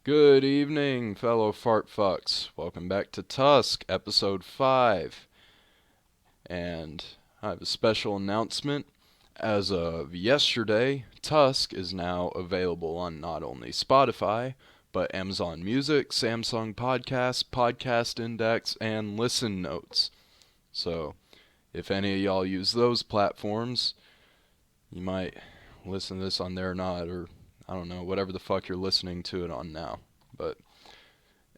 Good evening, fellow fart fucks. Welcome back to Tusk, episode 5. And I have a special announcement. As of yesterday, Tusk is now available on not only Spotify, but Amazon Music, Samsung Podcasts, Podcast Index, and Listen Notes. So, if any of y'all use those platforms, you might listen to this on there or not, or I don't know, whatever the fuck you're listening to it on now. But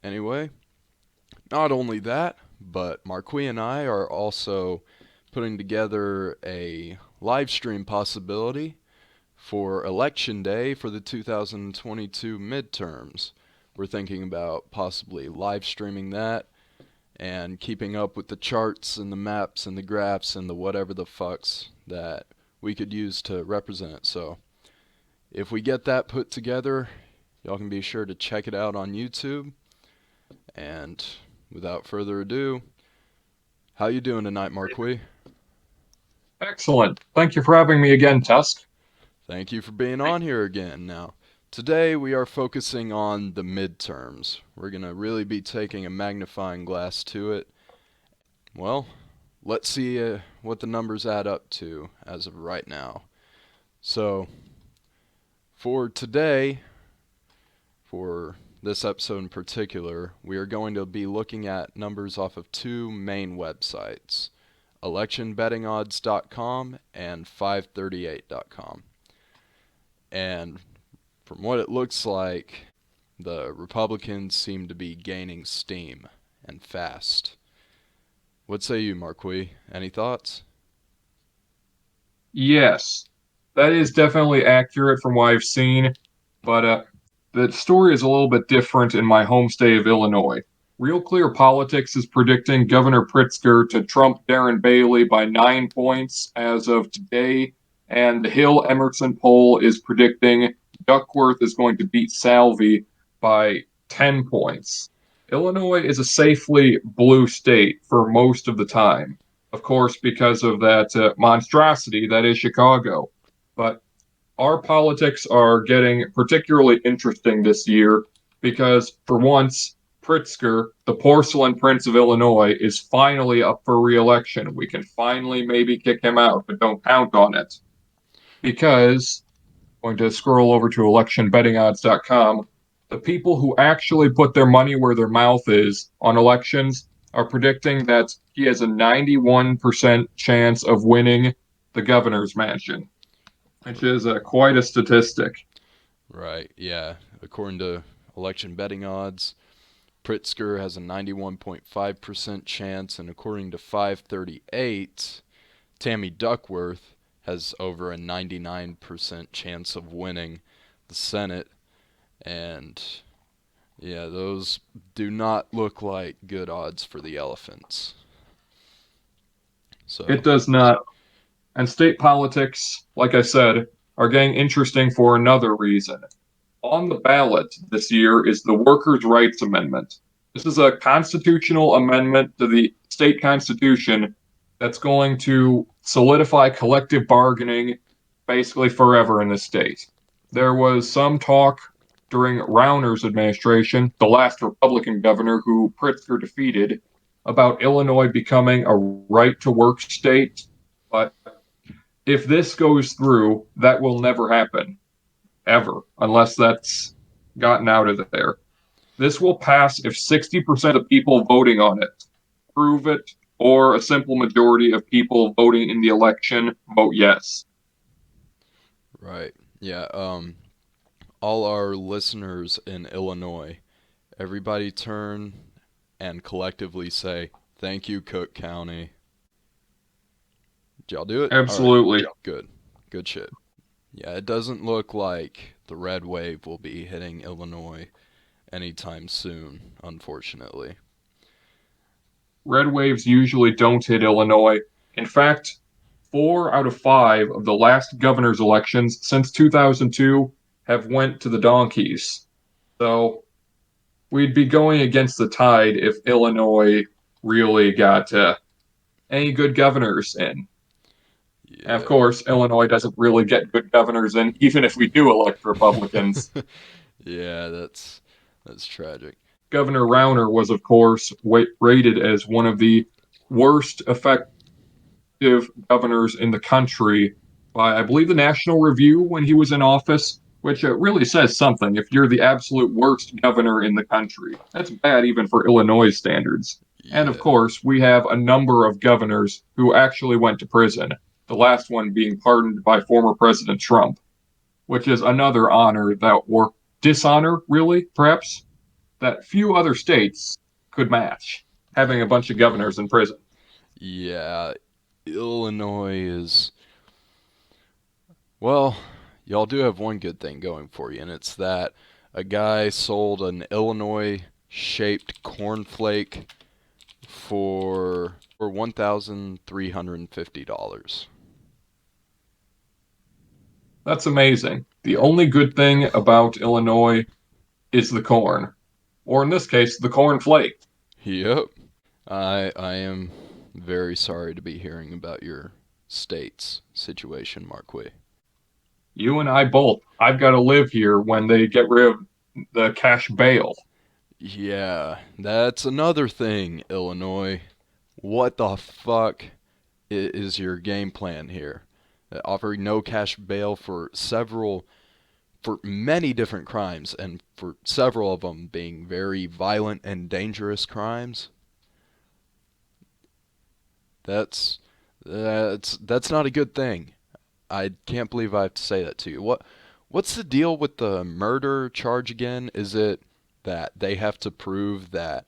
anyway, not only that, but Marquis and I are also putting together a live stream possibility for Election Day for the 2022 midterms. We're thinking about possibly live streaming that and keeping up with the charts and the maps and the graphs and the whatever the fucks that we could use to represent it. So if we get that put together, y'all can be sure to check it out on YouTube. And without further ado, how you doing tonight, Marquis? Excellent. Thank you for having me again, Tusk. Thank you for being on here again. Now, today we are focusing on the midterms. We're going to really be taking a magnifying glass to it. Well, let's see what the numbers add up to as of right now. So, for today, for this episode in particular, we are going to be looking at numbers off of two main websites, electionbettingodds.com and 538.com. And from what it looks like, the Republicans seem to be gaining steam and fast. What say you, Marquis? Any thoughts? Yes, that is definitely accurate from what I've seen, but the story is a little bit different in my home state of Illinois. Real Clear Politics is predicting Governor Pritzker to trump Darren Bailey by 9 points as of today, and the Hill Emerson poll is predicting Duckworth is going to beat Salvi by 10 points. Illinois is a safely blue state for most of the time, of course, because of that monstrosity that is Chicago. But our politics are getting particularly interesting this year because, for once, Pritzker, the porcelain prince of Illinois, is finally up for re-election. We can finally maybe kick him out, but don't count on it. Because, going to scroll over to electionbettingodds.com, the people who actually put their money where their mouth is on elections are predicting that he has a 91% chance of winning the governor's mansion, which is quite a statistic. Right, yeah. According to election betting odds, Pritzker has a 91.5% chance, and according to 538, Tammy Duckworth has over a 99% chance of winning the Senate. And yeah, those do not look like good odds for the elephants. So, It does not. And state politics, like I said, are getting interesting for another reason. On the ballot this year is the Workers' Rights Amendment. This is a constitutional amendment to the state constitution that's going to solidify collective bargaining basically forever in the state. There was some talk during Rauner's administration, the last Republican governor who Pritzker defeated, about Illinois becoming a right to work state. But if this goes through, that will never happen ever, unless that's gotten out of there. This will pass if 60% of people voting on it prove it, or a simple majority of people voting in the election vote yes. right. Yeah, all our listeners in Illinois, everybody turn and collectively say, "Thank you, Cook County." Did y'all do it? All right. Absolutely. Good. Good shit. Yeah, it doesn't look like the red wave will be hitting Illinois anytime soon, unfortunately. Red waves usually don't hit Illinois. In fact, 4 out of 5 of the last governor's elections since 2002 have went to the donkeys. So we'd be going against the tide if Illinois really got any good governors in. And of Yeah. course, Illinois doesn't really get good governors in, even if we do elect Republicans. Yeah, That's tragic. Governor Rauner was, of course, rated as one of the worst effective governors in the country by, I believe, the National Review when he was in office, which really says something. If you're the absolute worst governor in the country, that's bad even for Illinois standards. And of Yeah. course, we have a number of governors who actually went to prison, the last one being pardoned by former President Trump, which is another honor that, or dishonor, really, perhaps, that few other states could match, having a bunch of governors in prison. Yeah. Illinois is. Well, y'all do have one good thing going for you, and it's that a guy sold an Illinois shaped cornflake for $1,350. That's amazing. The only good thing about Illinois is the corn, or in this case, the corn flake. Yep. I am very sorry to be hearing about your state's situation, Marquis. You and I both. I've got to live here when they get rid of the cash bail. Yeah, that's another thing, Illinois. What the fuck is your game plan here? Offering no cash bail for many different crimes, and for several of them being very violent and dangerous crimes. That's that's not a good thing. I can't believe I have to say that to you. What's the deal with the murder charge again? Is it that they have to prove that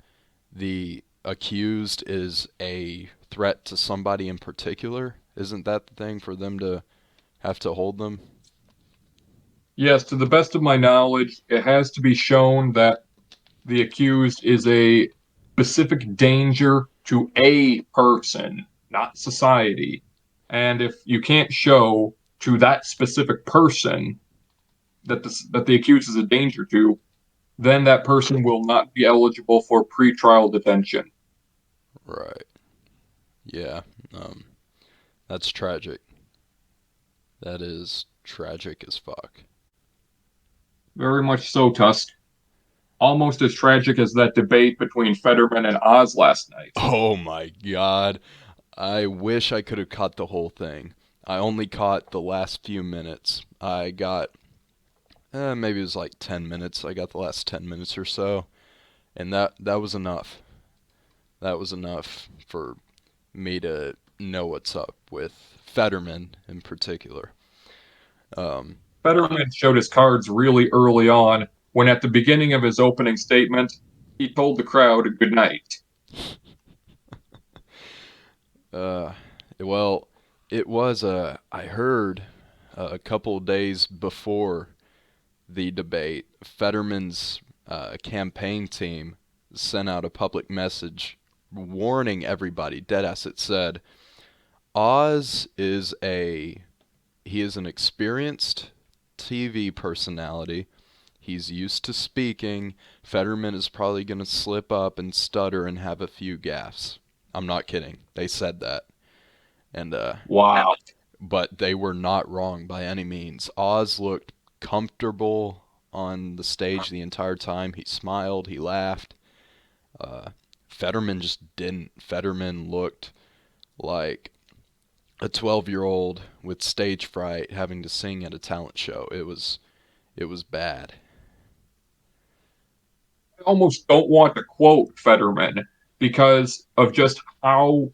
the accused is a threat to somebody in particular? Isn't that the thing for them to have to hold them? Yes, to the best of my knowledge, it has to be shown that the accused is a specific danger to a person, not society. And if you can't show to that specific person that the accused is a danger to, then that person will not be eligible for pretrial detention. Right. Yeah. Um, that's tragic. That is tragic as fuck. Very much so, Tusk. Almost as tragic as that debate between Fetterman and Oz last night. Oh my god. I wish I could have caught the whole thing. I only caught the last few minutes. I got maybe it was like 10 minutes. I got the last 10 minutes or so, and that was enough. That was enough for me to know what's up with Fetterman in particular. Um, Fetterman showed his cards really early on when, at the beginning of his opening statement, he told the crowd good night. uh, well, it was I heard a couple days before the debate, Fetterman's campaign team sent out a public message warning everybody. Deadass, it said, Oz is a he is an experienced TV personality. He's used to speaking. Fetterman is probably going to slip up and stutter and have a few gaffes. I'm not kidding. They said that. And Wow. but they were not wrong by any means. Oz looked comfortable on the stage the entire time. He smiled, he laughed. Uh, Fetterman just didn't. Fetterman looked like a 12-year-old with stage fright having to sing at a talent show. It was bad. I almost don't want to quote Fetterman because of just how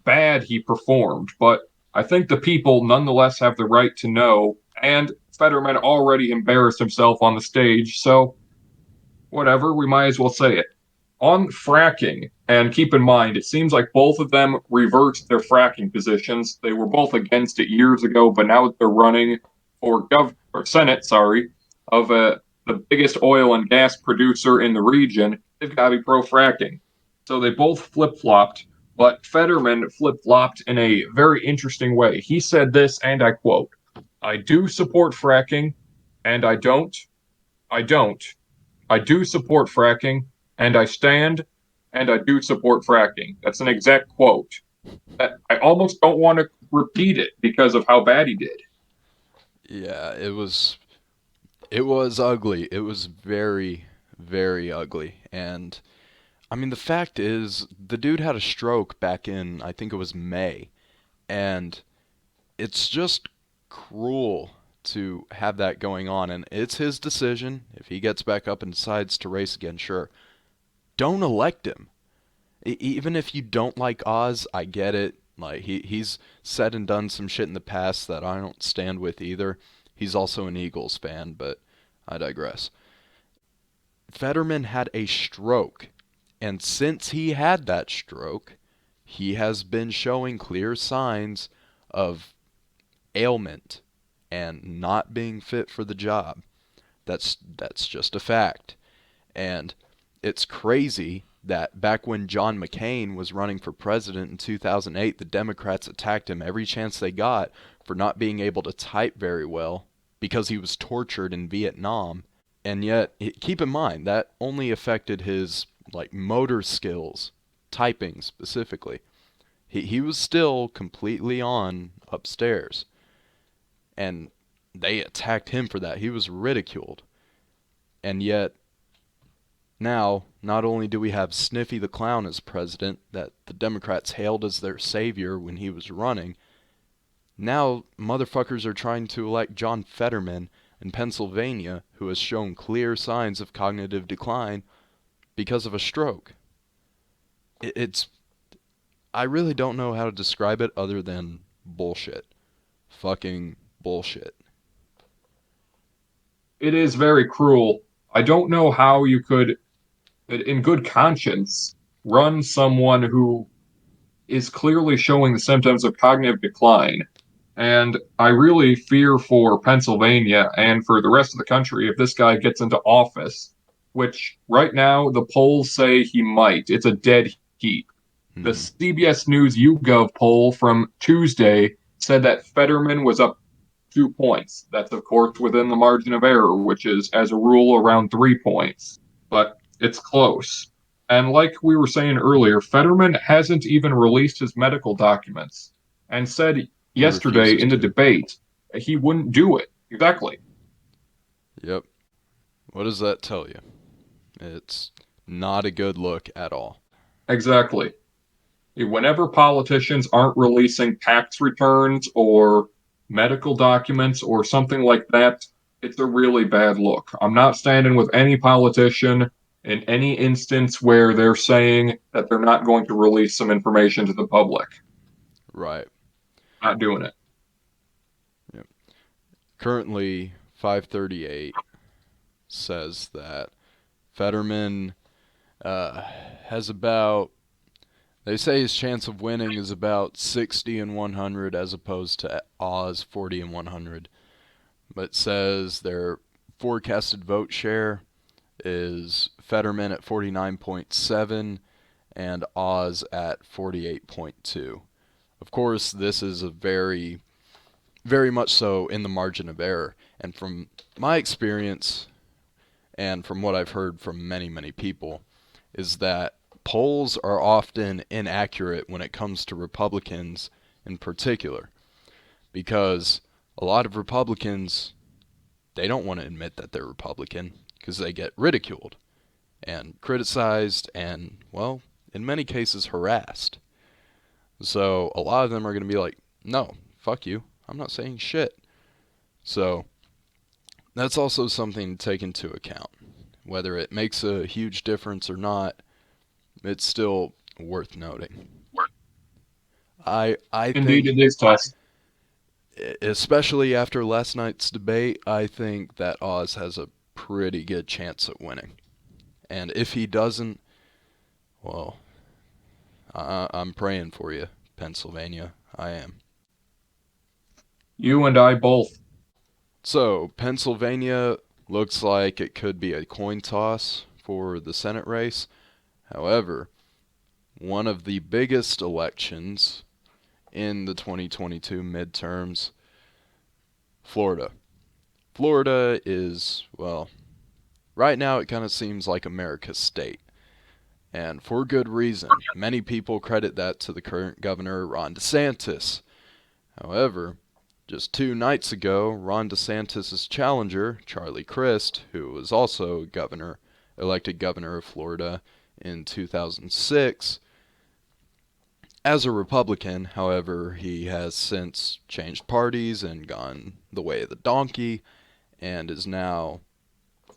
bad he performed, but I think the people nonetheless have the right to know, and Fetterman already embarrassed himself on the stage, so whatever, we might as well say it. On fracking, and keep in mind, it seems like both of them reversed their fracking positions. They were both against it years ago, but now they're running for or Senate, sorry, of the biggest oil and gas producer in the region. They've got to be pro fracking. So they both flip flopped, but Fetterman flip flopped in a very interesting way. He said this, and I quote, I do support fracking, and I don't. I do support fracking, and I stand, and I do support fracking. That's an exact quote. I almost don't want to repeat it because of how bad he did. Yeah, it was ugly. It was very very ugly. And I mean, the fact is, the dude had a stroke back in, I think it was May, and it's just cruel to have that going on. And it's his decision. If he gets back up and decides to race again, sure. Don't elect him. Even if you don't like Oz, I get it. Like he's said and done some shit in the past that I don't stand with either. He's also an Eagles fan, but I digress. Fetterman had a stroke, and since he had that stroke, he has been showing clear signs of ailment and not being fit for the job. That's just a fact. And it's crazy that back when John McCain was running for president in 2008, the Democrats attacked him every chance they got for not being able to type very well because he was tortured in Vietnam. And yet, keep in mind, that only affected his like motor skills, typing specifically. He was still completely on upstairs. And they attacked him for that. He was ridiculed. And yet, now, not only do we have Sniffy the Clown as president, that the Democrats hailed as their savior when he was running, now motherfuckers are trying to elect John Fetterman in Pennsylvania, who has shown clear signs of cognitive decline because of a stroke. It's... I really don't know how to describe it other than bullshit. Fucking bullshit. It is very cruel. I don't know how you could, in good conscience, run someone who is clearly showing the symptoms of cognitive decline. And I really fear for Pennsylvania and for the rest of the country if this guy gets into office, which right now the polls say he might. It's a dead heat. The Mm-hmm. CBS News YouGov poll from Tuesday said that Fetterman was up 2 points. That's, of course, within the margin of error, which is, as a rule, around 3 points. But it's close. And like we were saying earlier, Fetterman hasn't even released his medical documents and said He yesterday refuses in the to. debate he wouldn't do it. Exactly. Yep. What does that tell you? It's not a good look at all. Exactly. Whenever politicians aren't releasing tax returns or medical documents or something like that, it's a really bad look. I'm not standing with any politician in any instance where they're saying that they're not going to release some information to the public. Right. Not doing it. Yep. Currently, 538 says that Fetterman has about... They say his chance of winning is about 60 and 100 as opposed to Oz 40 and 100. But it says their forecasted vote share is Fetterman at 49.7 and Oz at 48.2. Of course, this is a very, very much so in the margin of error. And from my experience and from what I've heard from many, many people, is that polls are often inaccurate when it comes to Republicans in particular, because a lot of Republicans, they don't want to admit that they're Republican because they get ridiculed and criticized and, well, in many cases harassed. So a lot of them are going to be like, no, fuck you, I'm not saying shit. So that's also something to take into account. Whether it makes a huge difference or not, it's still worth noting. I Indeed, think, it is, Tusk. especially after last night's debate, I think that Oz has a pretty good chance at winning. And if he doesn't, well, I'm praying for you, Pennsylvania. I am. You and I both. So, Pennsylvania looks like it could be a coin toss for the Senate race. However, one of the biggest elections in the 2022 midterms, Florida. Florida is, well, right now it kind of seems like America's state. And for good reason. Many people credit that to the current governor, Ron DeSantis. However, just 2 nights ago, Ron DeSantis' challenger, Charlie Crist, who was also governor, elected governor of Florida in 2006 as a Republican. However, he has since changed parties and gone the way of the donkey and is now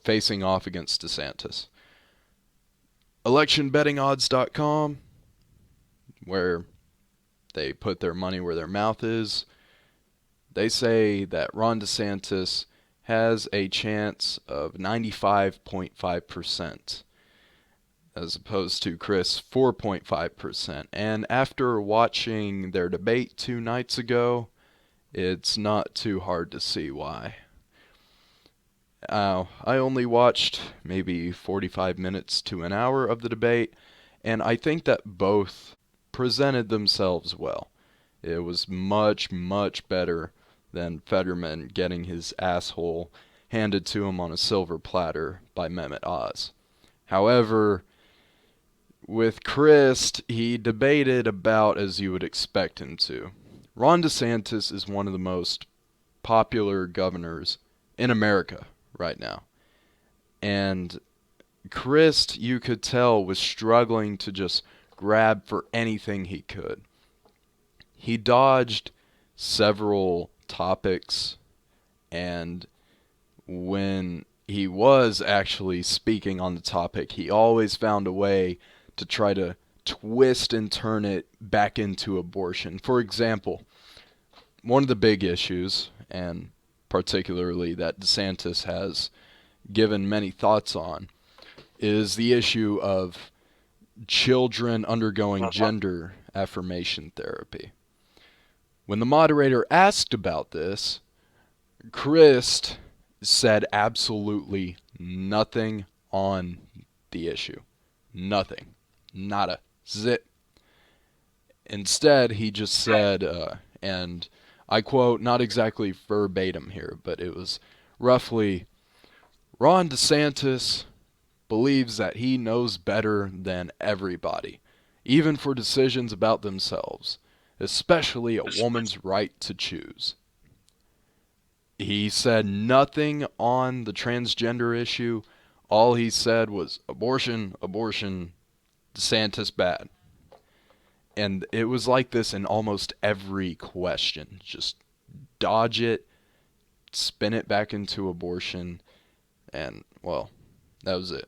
facing off against DeSantis. Electionbettingodds.com, where they put their money where their mouth is, they say that Ron DeSantis has a chance of 95.5%, as opposed to Chris 4.5%. And after watching their debate 2 nights ago, it's not too hard to see why. I only watched maybe 45 minutes to an hour of the debate, and I think that both presented themselves well. It was much, much better than Fetterman getting his asshole handed to him on a silver platter by Mehmet Oz. However, with Christ, he debated about as you would expect him to. Ron DeSantis is one of the most popular governors in America right now. And Christ, you could tell, was struggling to just grab for anything he could. He dodged several topics, and when he was actually speaking on the topic, he always found a way to try to twist and turn it back into abortion. For example, one of the big issues, and particularly that DeSantis has given many thoughts on, is the issue of children undergoing gender affirmation therapy. When the moderator asked about this, Christ said absolutely nothing on the issue. Nothing. Nada. Zip. Instead, he just said, and I quote, not exactly verbatim here, but it was roughly, Ron DeSantis believes that he knows better than everybody, even for decisions about themselves, especially a woman's right to choose. He said nothing on the transgender issue. All he said was abortion, abortion, DeSantis bad. And it was like this in almost every question. Just dodge it, spin it back into abortion, and, well, that was it.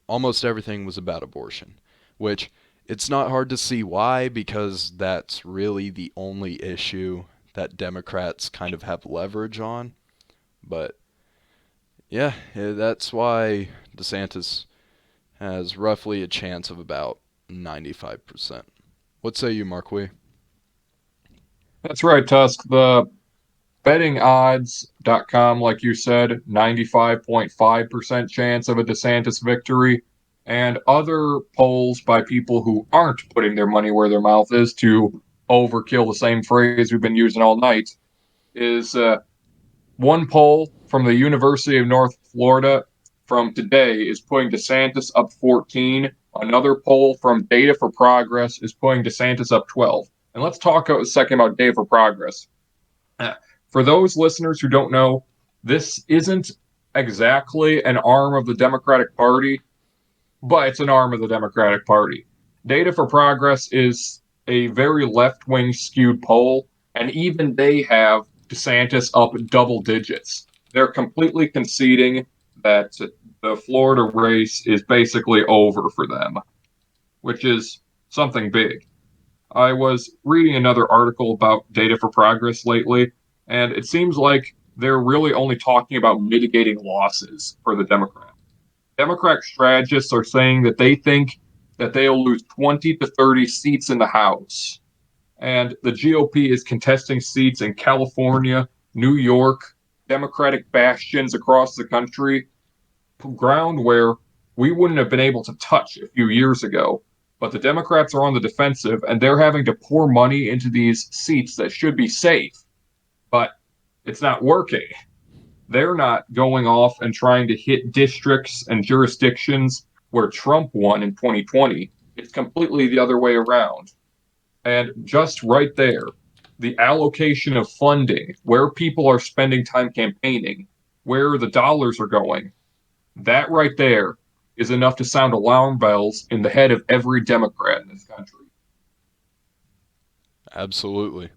Almost everything was about abortion, which it's not hard to see why, because that's really the only issue that Democrats kind of have leverage on. But yeah, that's why DeSantis has roughly a chance of about 95%. What say you, Marquis? That's right, Tusk. The bettingodds.com, like you said, 95.5% chance of a DeSantis victory. And other polls by people who aren't putting their money where their mouth is, to overkill the same phrase we've been using all night, is one poll from the University of North Florida from today is putting DeSantis up 14. Another poll from Data for Progress is putting DeSantis up 12. And let's talk a second about Data for Progress. For those listeners who don't know, this isn't exactly an arm of the Democratic Party, but it's an arm of the Democratic Party. Data for Progress is a very left-wing skewed poll, and even they have DeSantis up double digits. They're completely conceding that the Florida race is basically over for them, which is something big. I was reading another article about Data for Progress lately, and it seems like they're really only talking about mitigating losses for the Democrats. Democratic strategists are saying that they think that they'll lose 20 to 30 seats in the House. And the GOP is contesting seats in California, New York, Democratic bastions across the country, ground where we wouldn't have been able to touch a few years ago. But the Democrats are on the defensive, and they're having to pour money into these seats that should be safe. But it's not working. They're not going off and trying to hit districts and jurisdictions where Trump won in 2020. It's completely the other way around. And just right there, the allocation of funding, where people are spending time campaigning, where the dollars are going, that right there is enough to sound alarm bells in the head of every Democrat in this country. Absolutely.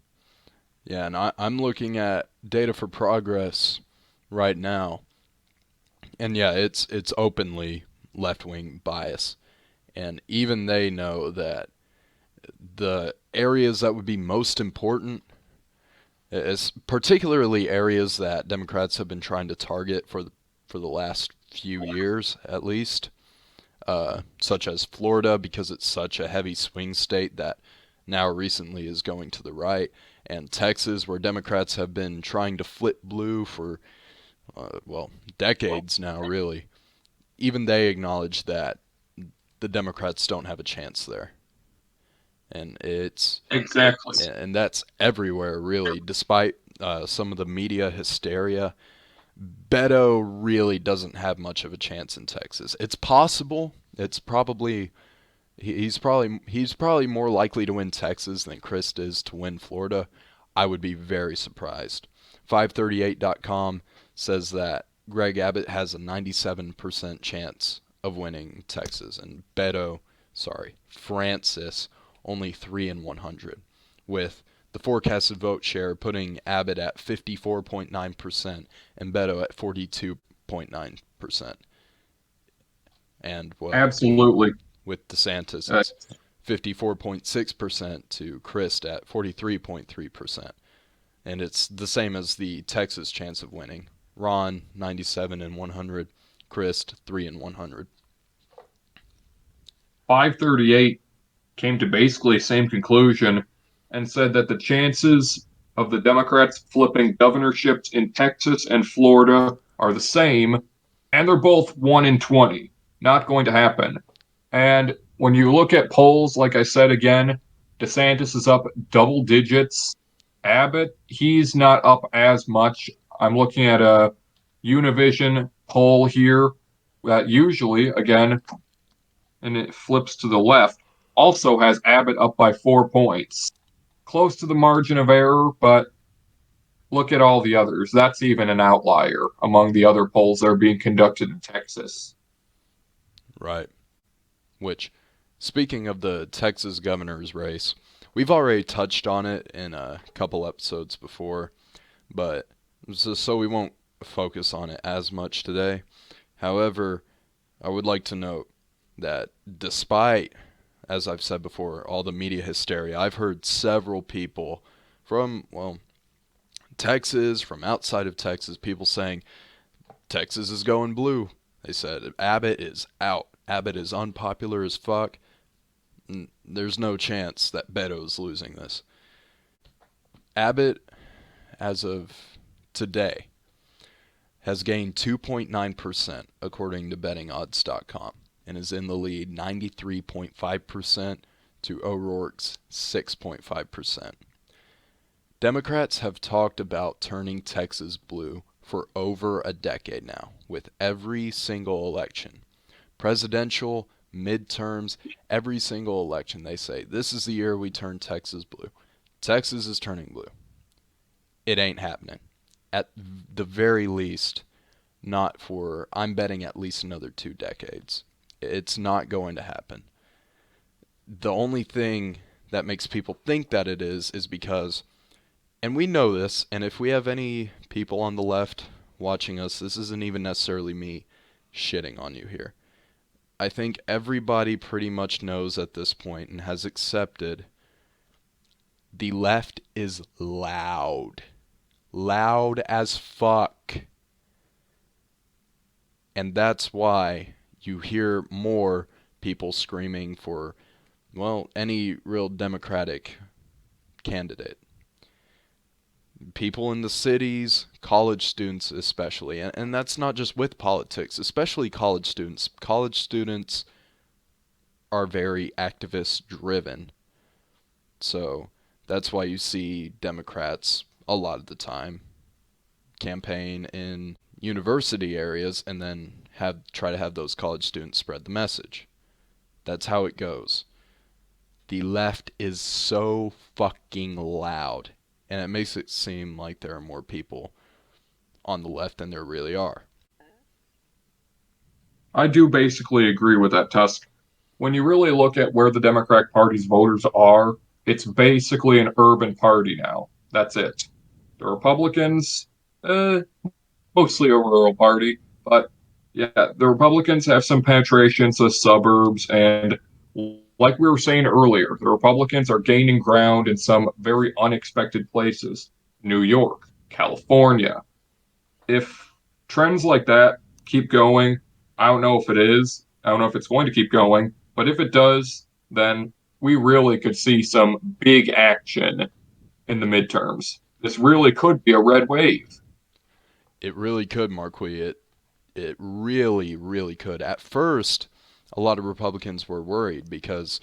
Yeah, and I'm looking at data for progress right now, and yeah, it's openly left-wing bias, and even they know that the areas that would be most important is particularly areas that Democrats have been trying to target for the last few years at least, such as Florida because it's such a heavy swing state that now recently is going to the right, and Texas where Democrats have been trying to flip blue for well, decades now really. Even they acknowledge that the Democrats don't have a chance there. And it's Exactly. and that's everywhere really. Despite some of the media hysteria, Beto really doesn't have much of a chance in Texas. It's possible. It's probably he's probably more likely to win Texas than Christ is to win Florida. I would be very surprised. 538.com says that Greg Abbott has a 97% chance of winning Texas, and Francis, only 3 in 100, with the forecasted vote share putting Abbott at 54.9% and Beto at 42.9%. And, well, Absolutely. with DeSantis, Uh, it's 54.6% to Christ at 43.3%. And it's the same as the Texas chance of winning. Ron, 97 in 100. Christ, 3 in 100. 538 came to basically the same conclusion and said that the chances of the Democrats flipping governorships in Texas and Florida are the same, and they're both 1 in 20. Not going to happen. And when you look at polls, like I said again, DeSantis is up double digits. Abbott, he's not up as much. I'm looking at a Univision poll here that usually, again, and it flips to the left, also has Abbott up by 4 points. Close to the margin of error, but look at all the others. That's even an outlier among the other polls that are being conducted in Texas. Right. Which, speaking of the Texas governor's race, we've already touched on it in a couple episodes before, but so we won't focus on it as much today. However, I would like to note that despite, as I've said before, all the media hysteria, I've heard several people from, well, Texas, from outside of Texas, people saying Texas is going blue. They said Abbott is out. Abbott is unpopular as fuck. There's no chance that Beto's losing this. Abbott, as of today, has gained 2.9% according to bettingodds.com and is in the lead 93.5% to O'Rourke's 6.5%. Democrats have talked about turning Texas blue for over a decade now with every single election. Presidential, midterms, every single election they say, this is the year we turn Texas blue. Texas is turning blue. It ain't happening. At the very least, not for, I'm betting at least another 2 decades. It's not going to happen. The only thing that makes people think that it is because, and we know this, and if we have any people on the left watching us, this isn't even necessarily me shitting on you here. I think everybody pretty much knows at this point and has accepted the left is loud. Loud as fuck. And that's why you hear more people screaming for, well, any real Democratic candidate. People in the cities, college students especially, and that's not just with politics, especially college students. College students are very activist driven. So that's why you see Democrats a lot of the time campaign in university areas and then try to have those college students spread the message. That's how it goes. The left is so fucking loud, and it makes it seem like there are more people on the left than there really are. I do basically agree with that, Tusk. When you really look at where the Democratic Party's voters are, it's basically an urban party now. That's it. The Republicans, uh, mostly a rural party, but yeah, the Republicans have some penetration to the suburbs, and like we were saying earlier, the Republicans are gaining ground in some very unexpected places. New York, California. If trends like that keep going, I don't know if it is. I don't know if it's going to keep going, but if it does, then we really could see some big action in the midterms. This really could be a red wave. It really could, Marquis. It really, really could. At first, a lot of Republicans were worried because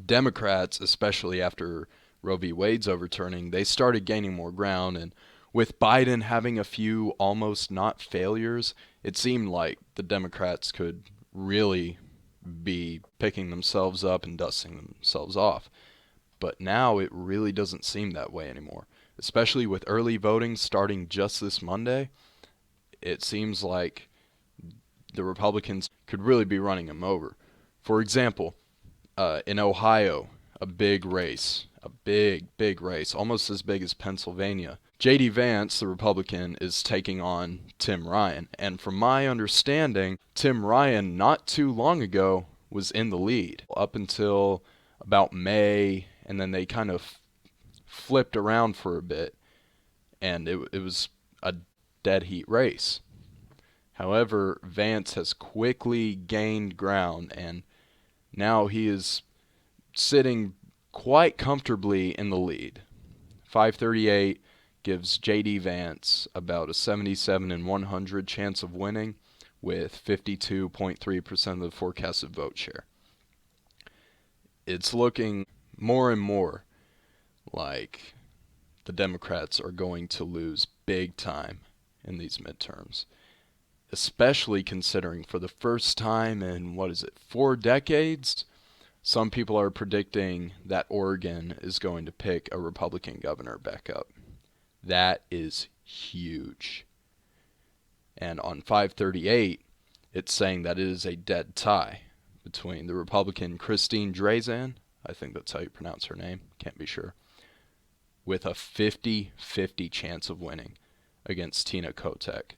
Democrats, especially after Roe v. Wade's overturning, they started gaining more ground. And with Biden having a few almost not failures, it seemed like the Democrats could really be picking themselves up and dusting themselves off. But now it really doesn't seem that way anymore. Especially with early voting starting just this Monday, it seems like the Republicans could really be running them over. For example, in Ohio, a big race, a big race, almost as big as Pennsylvania. J.D. Vance, the Republican, is taking on Tim Ryan. And from my understanding, Tim Ryan, not too long ago, was in the lead up until about May, and then they kind of flipped around for a bit, and it was a dead heat race. However, Vance has quickly gained ground, and now he is sitting quite comfortably in the lead. 538 gives J.D. Vance about a 77 in 100 chance of winning with 52.3% of the forecasted vote share. It's looking more and more like the Democrats are going to lose big time in these midterms, especially considering for the first time in, 4 decades, some people are predicting that Oregon is going to pick a Republican governor back up. That is huge. And on 538, it's saying that it is a dead tie between the Republican Christine Drazan, I think that's how you pronounce her name, can't be sure, with a 50-50 chance of winning against Tina Kotek,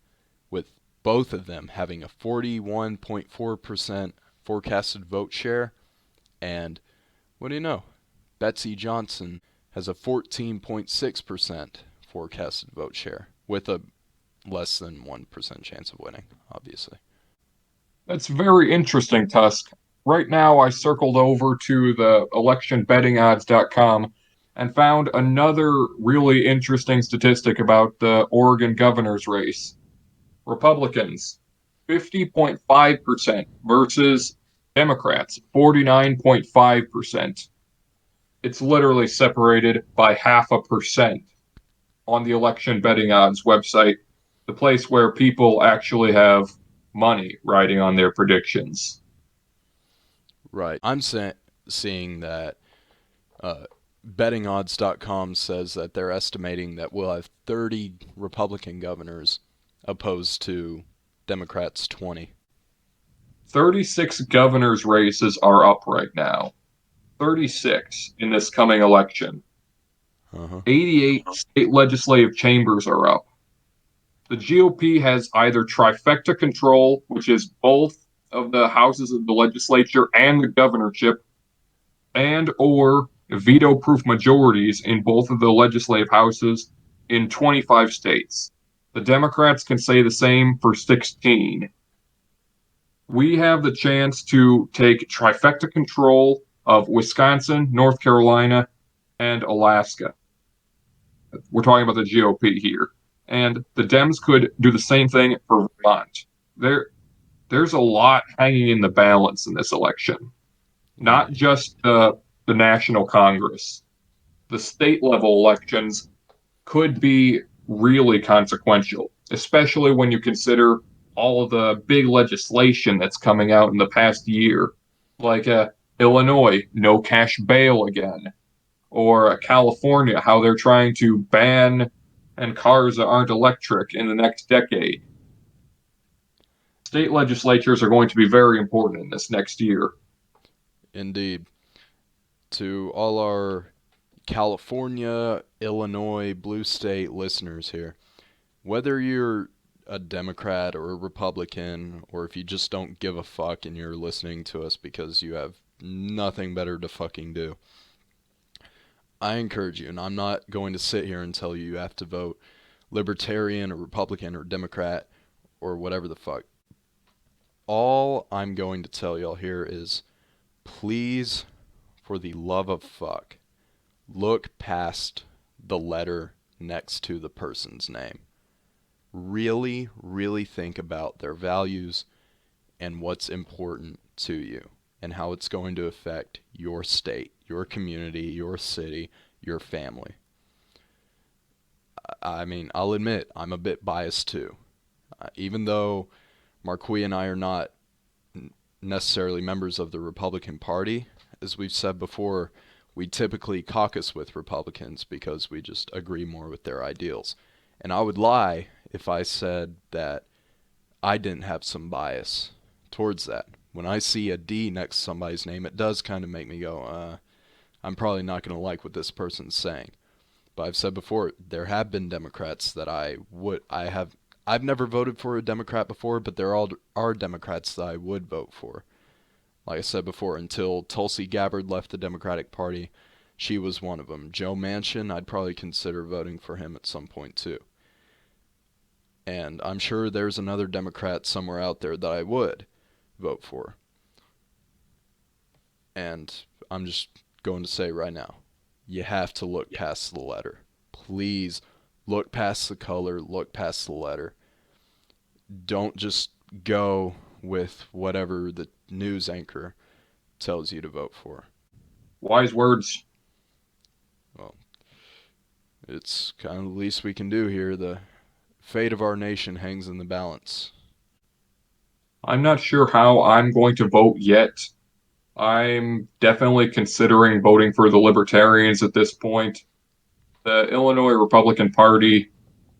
with both of them having a 41.4% forecasted vote share. And what do you know? Betsy Johnson has a 14.6% forecasted vote share with a less than 1% chance of winning, obviously. That's very interesting, Tusk. Right now, I circled over to the electionbettingodds.com and found another really interesting statistic about the Oregon governor's race. Republicans, 50.5% versus Democrats, 49.5%. It's literally separated by 0.5% on the election betting odds website, the place where people actually have money riding on their predictions. Right. Seeing that bettingodds.com says that they're estimating that we'll have 30 Republican governors opposed to Democrats 20. 36 governor's races are up right now. 36 in this coming election. Uh-huh. 88 state legislative chambers are up. The GOP has either trifecta control, which is both of the houses of the legislature and the governorship, and or veto-proof majorities in both of the legislative houses in 25 states. The Democrats can say the same for 16. We have the chance to take trifecta control of Wisconsin, North Carolina, and Alaska. We're talking about the GOP here. And the Dems could do the same thing for Vermont. There's a lot hanging in the balance in this election. Not Right. just the National Congress. The state level elections could be really consequential, especially when you consider all of the big legislation that's coming out in the past year, like Illinois, no cash bail again, or California, how they're trying to ban and cars that aren't electric in the next decade. State legislatures are going to be very important in this next year. Indeed. To all our California, Illinois, blue state listeners here, whether you're a Democrat or a Republican, or if you just don't give a fuck and you're listening to us because you have nothing better to fucking do, I encourage you, and I'm not going to sit here and tell you you have to vote Libertarian or Republican or Democrat or whatever the fuck. All I'm going to tell y'all here is please, for the love of fuck, look past the letter next to the person's name. Really, really think about their values and what's important to you and how it's going to affect your state, your community, your city, your family. I mean, I'll admit, I'm a bit biased too. Even though Marquis and I are not necessarily members of the Republican Party, as we've said before, we typically caucus with Republicans because we just agree more with their ideals. And I would lie if I said that I didn't have some bias towards that. When I see a D next to somebody's name, it does kind of make me go, I'm probably not going to like what this person's saying. But I've said before, there have been Democrats that I've never voted for a Democrat before, but there are Democrats that I would vote for. Like I said before, until Tulsi Gabbard left the Democratic Party, she was one of them. Joe Manchin, I'd probably consider voting for him at some point too. And I'm sure there's another Democrat somewhere out there that I would vote for. And I'm just going to say right now, you have to look past the letter. Please look past the color, look past the letter. Don't just go with whatever the news anchor tells you to vote for. Wise words. Well, it's kind of the least we can do here. The fate of our nation hangs in the balance. I'm not sure how I'm going to vote yet. I'm definitely considering voting for the Libertarians at this point. The Illinois Republican Party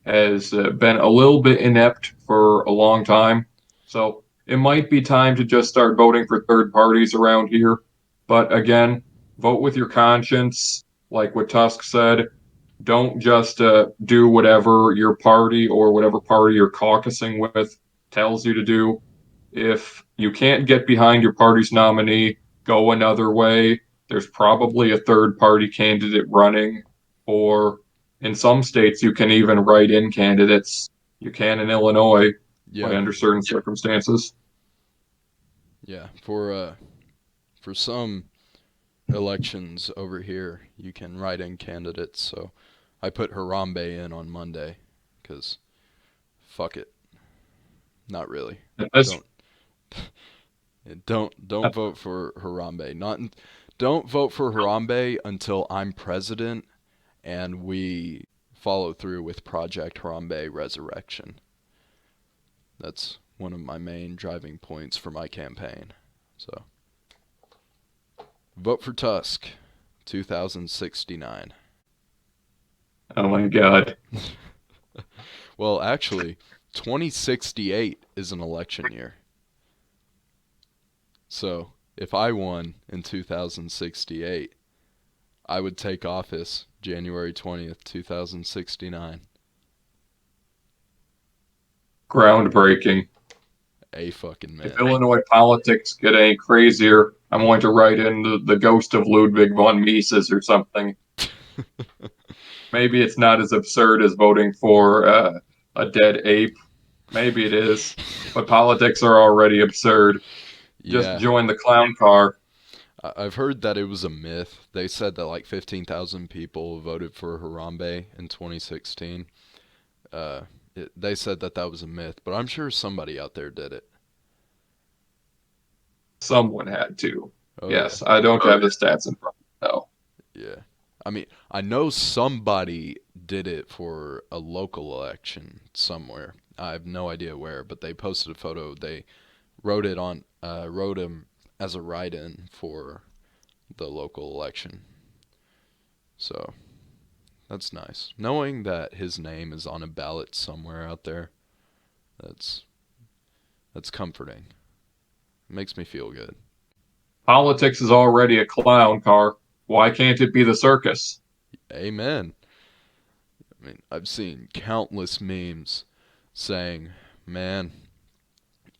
has been a little bit inept for a long time. So it might be time to just start voting for third parties around here. But again, vote with your conscience. Like what Tusk said, don't just do whatever your party or whatever party you're caucusing with tells you to do. If you can't get behind your party's nominee, go another way. There's probably a third party candidate running, or in some states, you can even write in candidates. You can in Illinois, by Yeah, under certain circumstances. yeah. For some elections over here, you can write in candidates. So I put Harambe in on Monday, because fuck it. Not really. This, Don't don't vote for Harambe. Don't vote for Harambe until I'm president and we follow through with Project Harambe Resurrection. That's one of my main driving points for my campaign. So vote for Tusk 2069. oh my God. Well, actually, 2068 is an election year. So, if I won in 2068, I would take office January 20th, 2069. Groundbreaking. A fucking If myth. Illinois politics get any crazier, I'm going to write in the ghost of Ludwig von Mises or something. Maybe it's not as absurd as voting for a dead ape. Maybe it is. But politics are already absurd. Just Yeah, join the clown car. I've heard that it was a myth. They said that like 15,000 people voted for Harambe in 2016. Uh, they said that that was a myth, but I'm sure somebody out there did it. Someone had to. Oh yeah, Yes, I don't have the stats in front of me. No. yeah. I mean, I know somebody did it for a local election somewhere. I have no idea where, but they posted a photo. They wrote him as a write-in for the local election. So that's nice. Knowing that his name is on a ballot somewhere out there, that's That's comforting. It makes me feel good. Politics is already a clown car. Why can't it be the circus? Amen. I mean, I've seen countless memes saying, man,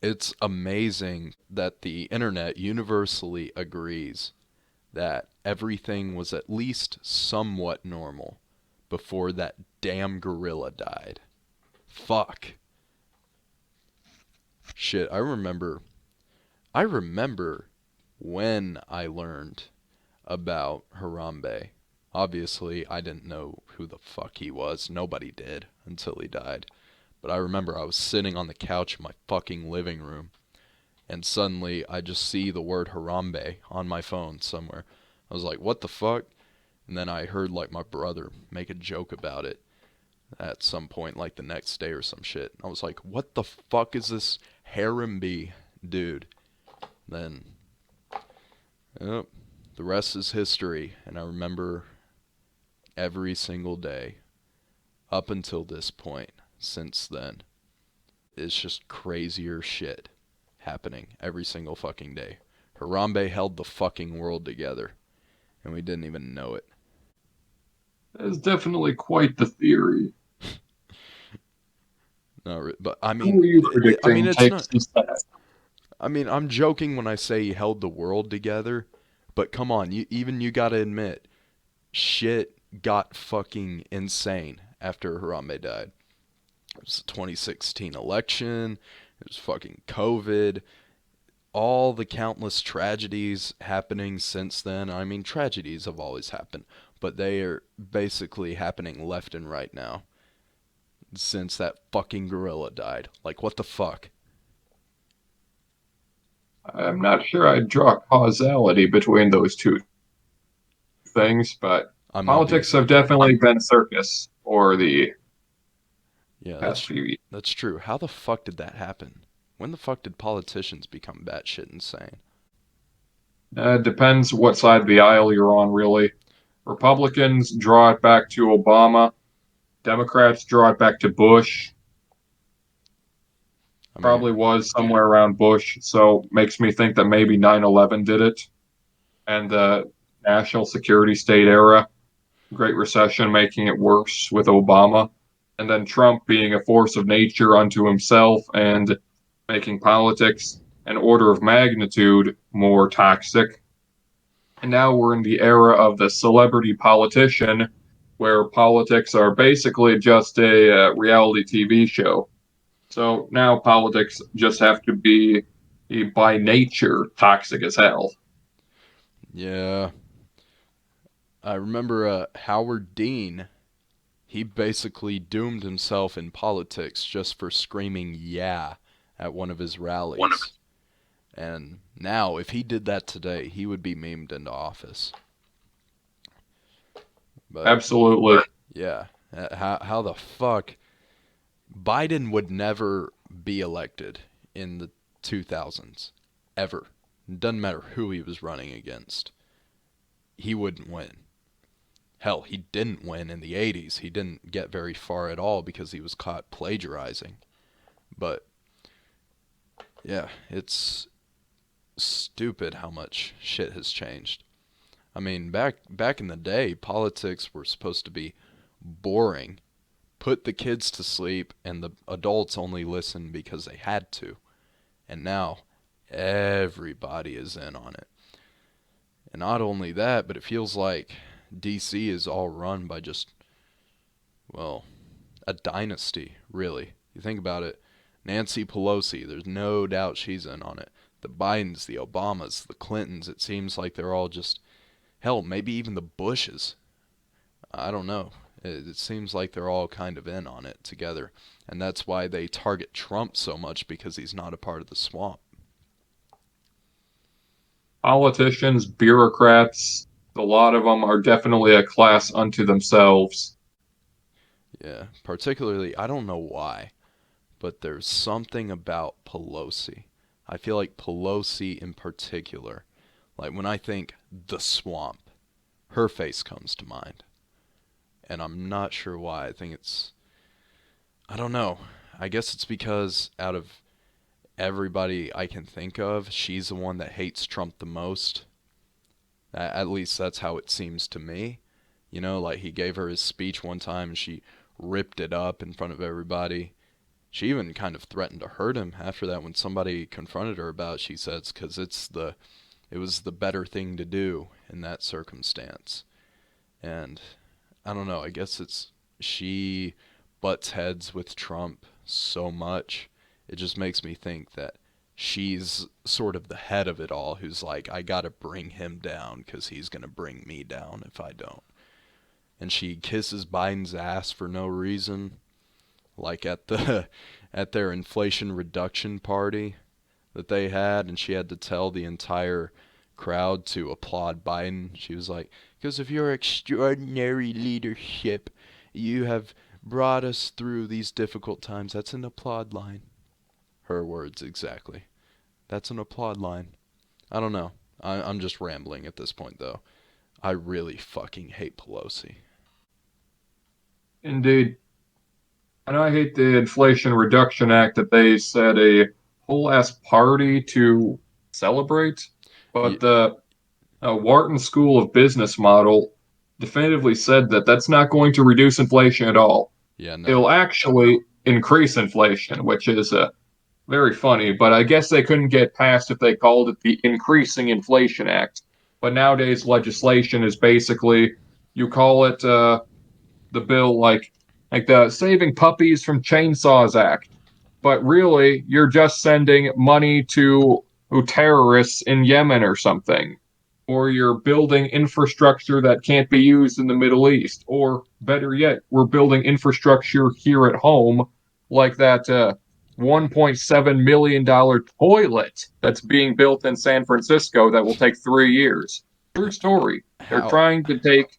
it's amazing that the internet universally agrees that everything was at least somewhat normal before that damn gorilla died. Fuck. Shit, I remember when I learned about Harambe. Obviously, I didn't know who the fuck he was. Nobody did until he died. But I remember I was sitting on the couch in my fucking living room, and suddenly I just see the word Harambe on my phone somewhere. I was like, what the fuck? And then I heard like my brother make a joke about it at some point, like the next day or some shit. I was like, what the fuck is this Harambe dude? Then, yep, the rest is history, and I remember every single day up until this point since then. It's just crazier shit happening every single fucking day. Harambe held the fucking world together, and we didn't even know it. That is definitely quite the theory. No, but I Who mean, are you I mean, predicting it's takes not. the set? I mean, I'm joking when I say he held the world together, but come on, you gotta admit, shit got fucking insane after Harambe died. It was the 2016 election. It was fucking COVID. All the countless tragedies happening since then. I mean, tragedies have always happened, but they are basically happening left and right now since that fucking gorilla died. Like, what the fuck? I'm not sure I'd draw causality between those two things, but I'm not being politics have sarcastic. definitely been a circus for the Yeah, past few years. that's true. How the fuck did that happen? When the fuck did politicians become batshit insane? Depends what side of the aisle you're on, really. Republicans draw it back to Obama. Democrats draw it back to Bush. I Probably mean, was somewhere around Bush, so makes me think that maybe 9/11 did it. And the national security state era, Great Recession making it worse with Obama. And then Trump being a force of nature unto himself and making politics an order of magnitude more toxic. And now we're in the era of the celebrity politician, where politics are basically just a reality TV show. So now politics just have to be by nature toxic as hell. yeah. I remember Howard Dean. He basically doomed himself in politics just for screaming "yeah" at one of his rallies. And now, if he did that today, he would be memed into office. But Absolutely. yeah, how the fuck Biden would never be elected in the 2000s ever. It doesn't matter who he was running against. He wouldn't win. Hell, he didn't win in the 80s. He didn't get very far at all because he was caught plagiarizing. But yeah, it's stupid how much shit has changed. I mean, back in the day, politics were supposed to be boring. Put the kids to sleep and the adults only listen because they had to. And now everybody is in on it. And not only that, but it feels like DC is all run by just, well, a dynasty, really. You think about it, Nancy Pelosi, there's no doubt she's in on it. The Bidens, the Obamas, the Clintons, it seems like they're all just, hell, maybe even the Bushes. I don't know. It seems like they're all kind of in on it together. And that's why they target Trump so much because he's not a part of the swamp. Politicians, bureaucrats, a lot of them are definitely a class unto themselves. Yeah, particularly, I don't know why, but there's something about Pelosi. I feel like Pelosi in particular, like when I think the swamp, her face comes to mind. And I'm not sure why. I think it's, I don't know. I guess it's because out of everybody I can think of, she's the one that hates Trump the most. At least that's how it seems to me. You know, like he gave her his speech one time and she ripped it up in front of everybody. She even kind of threatened to hurt him after that when somebody confronted her about it, she says, because it was the better thing to do in that circumstance. And I don't know, I guess it's she butts heads with Trump so much. It just makes me think that she's sort of the head of it all, who's like, I gotta bring him down because he's gonna bring me down if I don't. And she kisses Biden's ass for no reason, like at the at their inflation reduction party that they had, and she had to tell the entire crowd to applaud Biden. She was like, because of your extraordinary leadership, you have brought us through these difficult times. That's an applaud line. Her words exactly. That's an applaud line. I don't know. I'm just rambling at this point, though. I really fucking hate Pelosi. Indeed. And I hate the Inflation Reduction Act that they set a whole ass party to celebrate. Y- But the Wharton School of Business model definitively said that that's not going to reduce inflation at all. yeah, no. It'll actually increase inflation, which is very funny. But I guess they couldn't get past if they called it the Increasing Inflation Act. But nowadays, legislation is basically you call it the bill like the Saving Puppies from Chainsaws Act, but really you're just sending money to terrorists in Yemen or something, or you're building infrastructure that can't be used in the Middle East, or better yet, we're building infrastructure here at home, like that $1.7 million toilet that's being built in San Francisco that will take 3 years. True story. They're How trying to take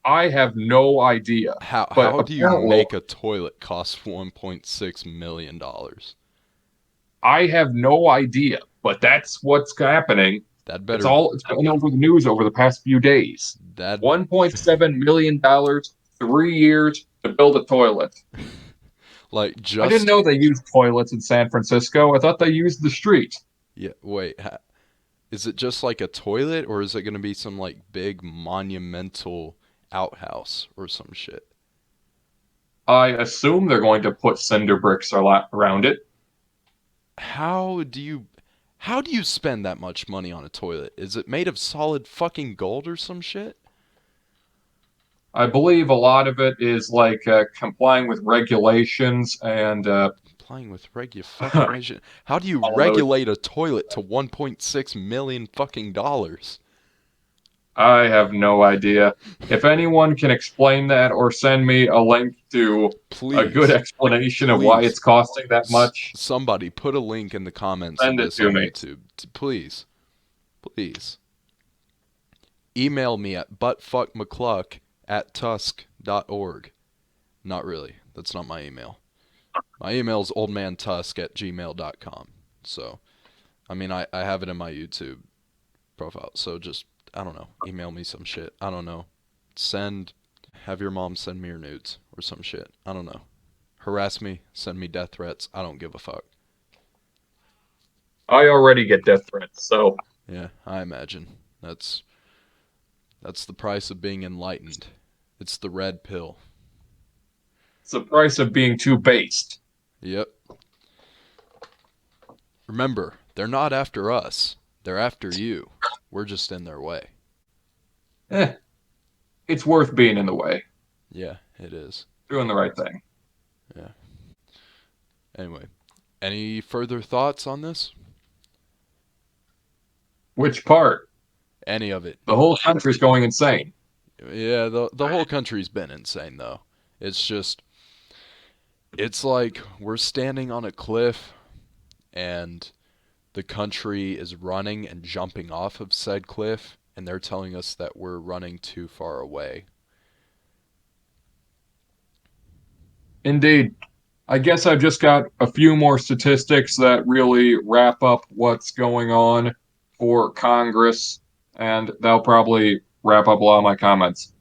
I have no idea. But how do you apparently, make a toilet cost 1.6 million dollars? I have no idea. But that's what's happening. That It's better all it's been over the news over the past few days. that $1.7 million, 3 years to build a toilet. like I didn't just know they used toilets in San Francisco. I thought they used the street. yeah, wait, is it just like a toilet or is it going to be some like big monumental outhouse or some shit? I assume they're going to put cinder bricks around it. How do you how do you spend that much money on a toilet? Is it made of solid fucking gold or some shit? I believe a lot of it is like complying with regulations and Playing with fucking regulation. How do you all those. regulate a toilet to 1.6 million fucking dollars? I have no idea. If anyone can explain that or send me a link to a good Please, explanation of why please, it's costing that much, somebody put a link in the comments of send it this to on me. YouTube. Please, please. Email me at buttfuckmcluck@tusk.org. Not really. That's not my email. My email is oldmantusk@gmail.com. So, I mean, I have it in my YouTube profile. So just, I don't know, email me some shit. I don't know. Have your mom send me your nudes or some shit. I don't know. Harass me, send me death threats. I don't give a fuck. I already get death threats, so Yeah, I imagine. That's the price of being enlightened. It's the red pill. it's the price of being too based. Yep. Remember, they're not after us. They're after you. We're just in their way. Eh, it's worth being in the way, Yeah, it is. doing the right thing. Yeah. Anyway, any further thoughts on this? Which part? Any of it? The whole country's going insane. Yeah, the whole country's been insane though. It's just it's like we're standing on a cliff and the country is running and jumping off of said cliff and they're telling us that we're running too far away. Indeed. I guess I've just got a few more statistics that really wrap up what's going on for Congress, and that'll probably wrap up a lot of my comments.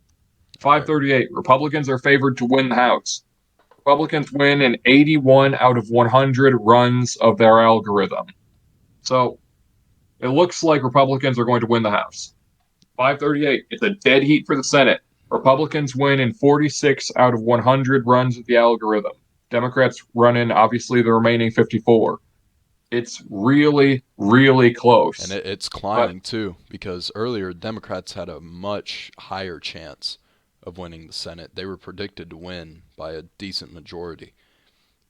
All right. 538. Republicans are favored to win the House. Republicans win in 81 out of 100 runs of their algorithm. So it looks like Republicans are going to win the House. 538, it's a dead heat for the Senate. Republicans win in 46 out of 100 runs of the algorithm. Democrats run in, obviously, the remaining 54. It's really, really And close. it's But climbing too, because earlier Democrats had a much higher chance of winning the Senate. They were predicted to win by a decent majority.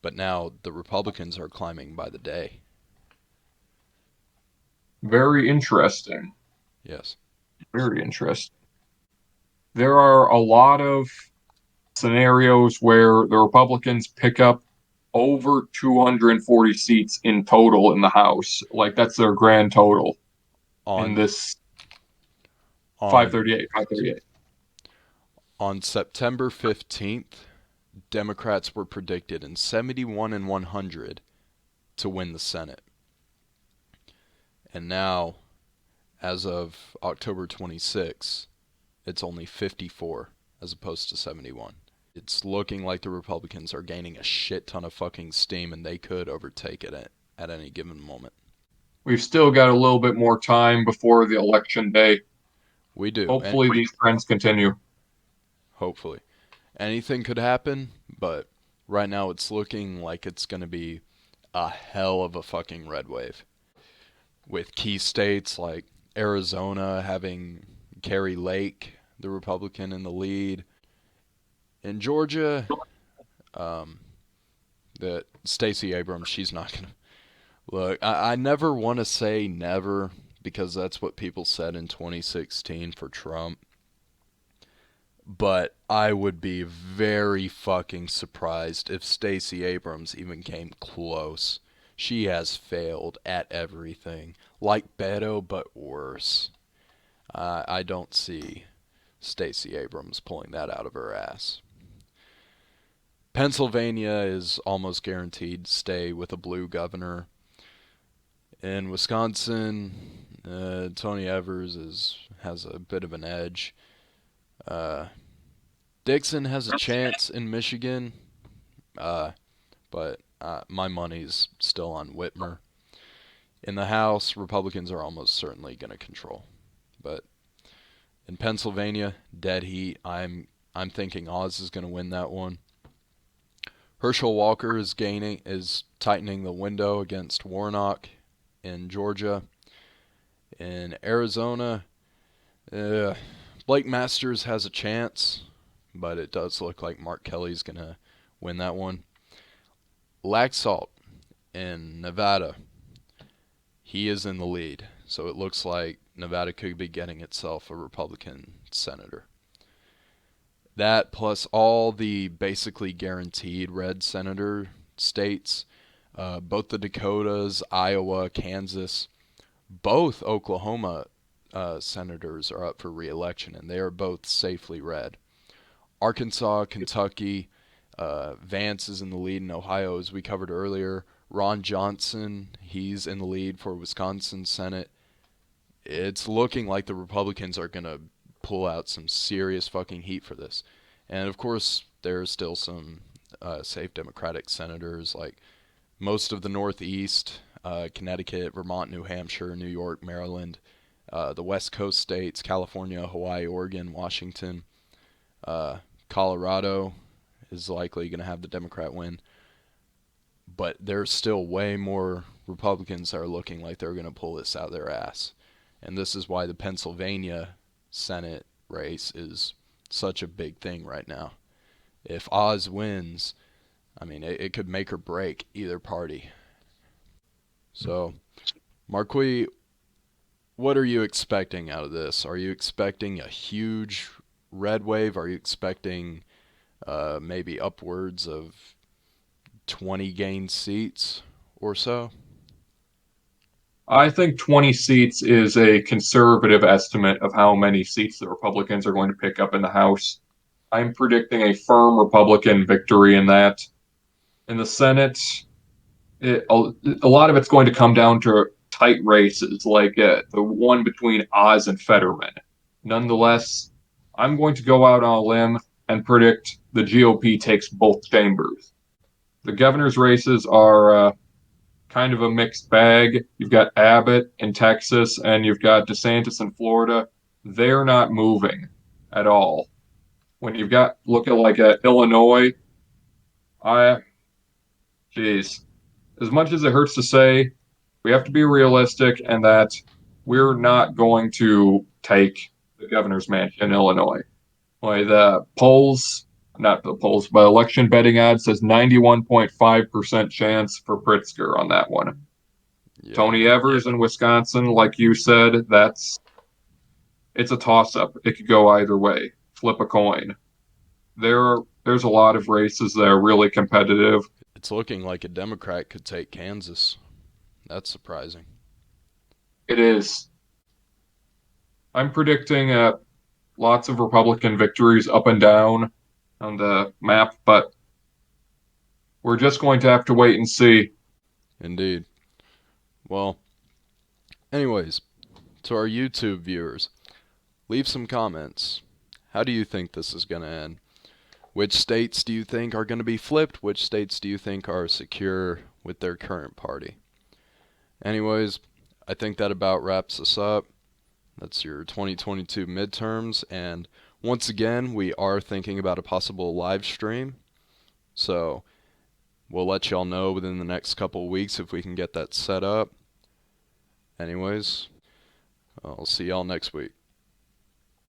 But now the Republicans are climbing by the day. very interesting. Yes. Very interesting. There are a lot of scenarios where the Republicans pick up over 240 seats in total in the House. Like that's their grand total in On this on 538, 538. on September 15th, Democrats were predicted in 71 and 100 to win the Senate. And now, as of October 26th, it's only 54 as opposed to 71. It's looking like the Republicans are gaining a shit ton of fucking steam and they could overtake it at any given moment. We've still got a little bit more time before the election day. We do. And Hopefully, these trends continue. hopefully. Anything could happen, but right now it's looking like it's going to be a hell of a fucking red wave. With key states like Arizona having Kerry Lake, the Republican, in the lead. In Georgia, um, that Stacey Abrams, she's not going to. Look, I never want to say never because that's what people said in 2016 for Trump. But I would be very fucking surprised if Stacey Abrams even came close. She has failed at everything. Like Beto, but worse. I don't see Stacey Abrams pulling that out of her ass. Pennsylvania is almost guaranteed to stay with a blue governor. In Wisconsin, Tony Evers has a bit of an edge. Uh, Dixon has a chance in Michigan, uh, but my money's still on Whitmer. In the House, Republicans are almost certainly going to control. But in Pennsylvania, dead heat. I'm thinking Oz is going to win that one. Herschel Walker is tightening the window against Warnock in Georgia. In Arizona, Blake Masters has a chance, but it does look like Mark Kelly's going to win that one. Laxalt in Nevada, he is in the lead, so it looks like Nevada could be getting itself a Republican senator. That plus all the basically guaranteed red senator states, both the Dakotas, Iowa, Kansas, both Oklahoma senators are up for re-election, and they are both safely red. Arkansas, Kentucky, Vance is in the lead in Ohio, as we covered earlier. Ron Johnson, he's in the lead for Wisconsin Senate. It's looking like the Republicans are going to pull out some serious fucking heat for this. And of course, there's still some safe Democratic senators, like most of the Northeast, Connecticut, Vermont, New Hampshire, New York, Maryland, the West Coast states, California, Hawaii, Oregon, Washington, Colorado is likely going to have the Democrat win. But there's still way more Republicans that are looking like they're going to pull this out of their ass. And this is why the Pennsylvania Senate race is such a big thing right now. If Oz wins, I mean, it could make or break either party. So, Marquis, what are you expecting out of this? Are you expecting a huge red wave? Are you expecting maybe upwards of 20 gained seats or so? I think 20 seats is a conservative estimate of how many seats the Republicans are going to pick up in the House. I'm predicting a firm Republican victory in that. In the Senate, a lot of it's going to come down to tight races, like the one between Oz and Fetterman. Nonetheless, I'm going to go out on a limb and predict the GOP takes both chambers. The governor's races are kind of a mixed bag. You've got Abbott in Texas and you've got DeSantis in Florida. They're not moving at all. When you've got look at like Illinois, I geez, as much as it hurts to say, we have to be realistic and that we're not going to take the governor's mansion in Illinois. Like the polls, not the polls, but election betting odds says 91.5% chance for Pritzker on that one. Yeah. Tony Evers in Wisconsin, like you said, it's a toss up. It could go either way. Flip a coin. There's a lot of races that are really competitive. It's looking like a Democrat could take Kansas. That's surprising. It is. I'm predicting lots of Republican victories up and down on the map, but we're just going to have to wait and see. Indeed. Well, anyways, to our YouTube viewers, leave some comments. How do you think this is going to end? Which states do you think are going to be flipped? Which states do you think are secure with their current party? Anyways, I think that about wraps us up. That's your 2022 midterms. And once again, we are thinking about a possible live stream. So we'll let y'all know within the next couple weeks if we can get that set up. Anyways, I'll see y'all next week.